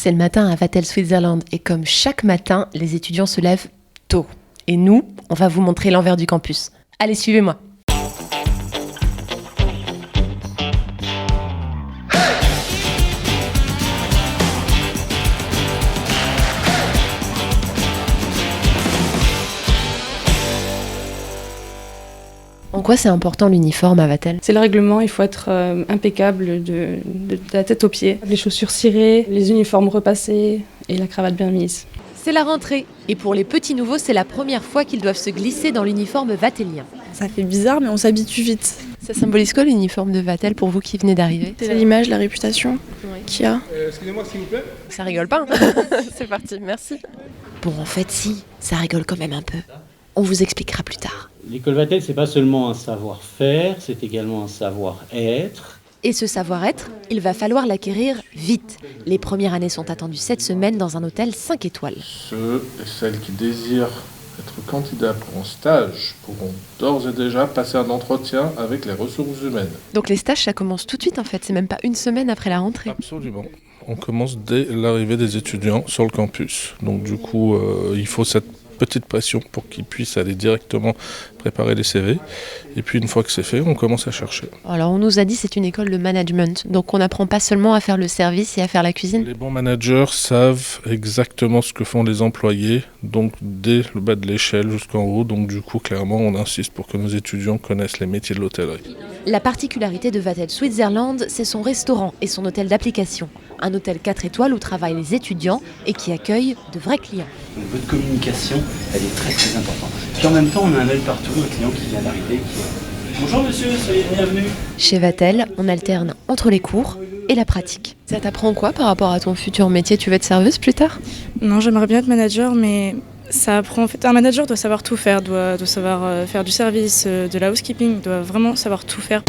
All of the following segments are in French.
C'est le matin à Vatel Switzerland et comme chaque matin, les étudiants se lèvent tôt. Et nous, on va vous montrer l'envers du campus. Allez, suivez-moi. En quoi c'est important l'uniforme à Vatel ? C'est le règlement, il faut être impeccable de la tête aux pieds. Les chaussures cirées, les uniformes repassés et la cravate bien mise. C'est la rentrée. Et pour les petits nouveaux, c'est la première fois qu'ils doivent se glisser dans l'uniforme vatélien. Ça fait bizarre, mais on s'habitue vite. Ça symbolise quoi l'uniforme de Vatel pour vous qui venez d'arriver ? C'est l'image, la réputation qu'il y a. Excusez-moi s'il vous plaît. Ça rigole pas, hein. C'est parti, merci. Bon, en fait, si, ça rigole quand même un peu. On vous expliquera plus tard. L'école Vatel, c'est pas seulement un savoir-faire, c'est également un savoir-être. Et ce savoir-être, il va falloir l'acquérir vite. Les premières années sont attendues cette semaine dans un hôtel 5 étoiles. Ceux et celles qui désirent être candidats pour un stage pourront d'ores et déjà passer un entretien avec les ressources humaines. Donc les stages, ça commence tout de suite en fait, c'est même pas une semaine après la rentrée. Absolument. On commence dès l'arrivée des étudiants sur le campus. Donc du coup, il faut cette petite pression pour qu'ils puissent aller directement préparer les CV. Et puis une fois que c'est fait, on commence à chercher. Alors on nous a dit que c'est une école de management, donc on n'apprend pas seulement à faire le service et à faire la cuisine. Les bons managers savent exactement ce que font les employés, donc dès le bas de l'échelle jusqu'en haut. Donc du coup, clairement, on insiste pour que nos étudiants connaissent les métiers de l'hôtellerie. La particularité de Vatel Switzerland, c'est son restaurant et son hôtel d'application. Un hôtel 4 étoiles où travaillent les étudiants et qui accueille de vrais clients. Donc votre communication, elle est très très importante. Puis en même temps, on a un œil partout, un client qui vient d'arriver, qui Bonjour monsieur, soyez bienvenue. Chez Vatel, on alterne entre les cours et la pratique. Ça t'apprend quoi par rapport à ton futur métier ? Tu veux être serveuse plus tard ? Non, j'aimerais bien être manager, mais ça apprend. En fait, un manager doit savoir tout faire, doit savoir faire du service, de la housekeeping, doit vraiment savoir tout faire.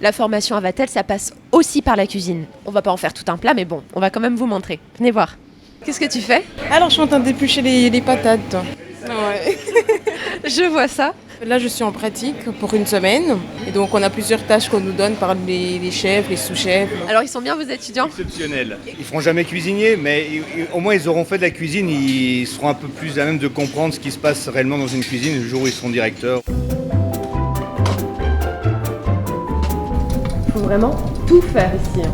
La formation à Vatel, ça passe aussi par la cuisine. On va pas en faire tout un plat, mais bon, on va quand même vous montrer. Venez voir. Qu'est-ce que tu fais ? Alors, je suis en train d'éplucher les patates. Ouais. Je vois ça. Là, je suis en pratique pour une semaine. Et donc, on a plusieurs tâches qu'on nous donne par les chefs, les sous-chefs. Alors, ils sont bien, vos étudiants ? Exceptionnels. Ils feront jamais cuisinier, mais au moins, ils auront fait de la cuisine. Ils seront un peu plus à même de comprendre ce qui se passe réellement dans une cuisine le jour où ils seront directeurs. Il faut vraiment tout faire ici.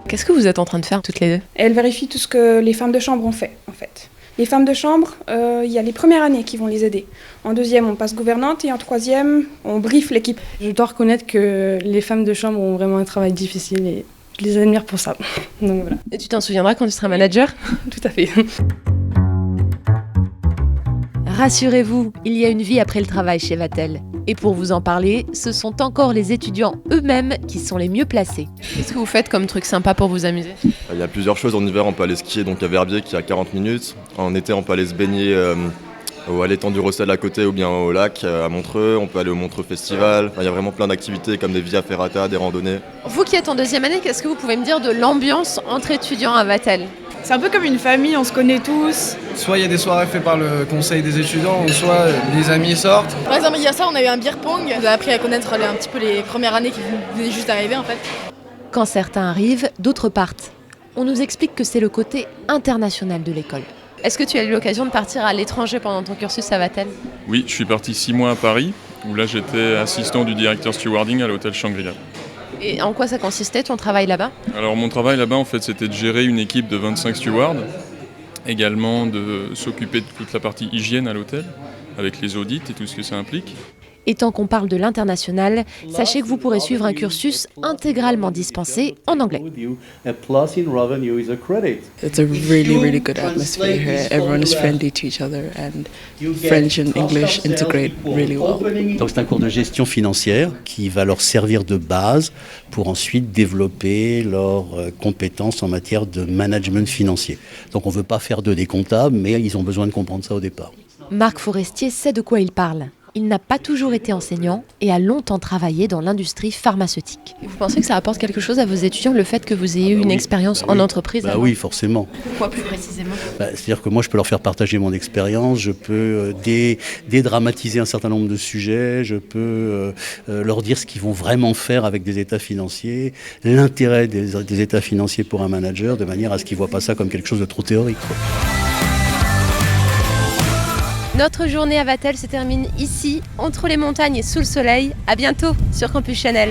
Qu'est-ce que vous êtes en train de faire toutes les deux ? Elle vérifie tout ce que les femmes de chambre ont fait, en fait. Les femmes de chambre, il y a les premières années qui vont les aider. En deuxième, on passe gouvernante et en troisième, on briefe l'équipe. Je dois reconnaître que les femmes de chambre ont vraiment un travail difficile et je les admire pour ça. Donc voilà. Et tu t'en souviendras quand tu seras manager ? Tout à fait. Rassurez-vous, il y a une vie après le travail chez Vatel. Et pour vous en parler, ce sont encore les étudiants eux-mêmes qui sont les mieux placés. Qu'est-ce que vous faites comme truc sympa pour vous amuser ? Il y a plusieurs choses. En hiver, on peut aller skier donc à Verbier qui est à 40 minutes. En été, on peut aller se baigner à l'étang du Rossel à côté ou bien au lac à Montreux. On peut aller au Montreux Festival. Il y a vraiment plein d'activités comme des via ferrata, des randonnées. Vous qui êtes en deuxième année, qu'est-ce que vous pouvez me dire de l'ambiance entre étudiants à Vatel ? C'est un peu comme une famille, on se connaît tous. Soit il y a des soirées faites par le conseil des étudiants, ou soit des amis sortent. Par exemple, il y a ça, on a eu un beer pong. On a appris à connaître un petit peu les premières années qui venaient juste d'arriver en fait. Quand certains arrivent, d'autres partent. On nous explique que c'est le côté international de l'école. Est-ce que tu as eu l'occasion de partir à l'étranger pendant ton cursus à Vatel ? Oui, je suis parti 6 mois à Paris, où là j'étais assistant du directeur stewarding à l'hôtel Shangri-La. Et en quoi ça consistait ton travail là-bas ? Alors mon travail là-bas en fait c'était de gérer une équipe de 25 stewards, également de s'occuper de toute la partie hygiène à l'hôtel, avec les audits et tout ce que ça implique. Et tant qu'on parle de l'international, sachez que vous pourrez suivre un cursus intégralement dispensé en anglais. It's a really, really good atmosphere here. Everyone is friendly to each other and French and English integrate really well. Donc c'est un cours de gestion financière qui va leur servir de base pour ensuite développer leurs compétences en matière de management financier. Donc on ne veut pas faire d'eux des comptables, mais ils ont besoin de comprendre ça au départ. Marc Forestier sait de quoi il parle. il n'a pas toujours été enseignant et a longtemps travaillé dans l'industrie pharmaceutique. Et vous pensez que ça apporte quelque chose à vos étudiants, le fait que vous ayez eu une expérience en entreprise? Oui, forcément. Pourquoi plus précisément? C'est-à-dire que moi, je peux leur faire partager mon expérience, je peux dédramatiser un certain nombre de sujets, je peux leur dire ce qu'ils vont vraiment faire avec des états financiers, l'intérêt des états financiers pour un manager, de manière à ce qu'ils ne voient pas ça comme quelque chose de trop théorique, quoi. Notre journée à Vatel se termine ici, entre les montagnes et sous le soleil. À bientôt sur Campus Chanel.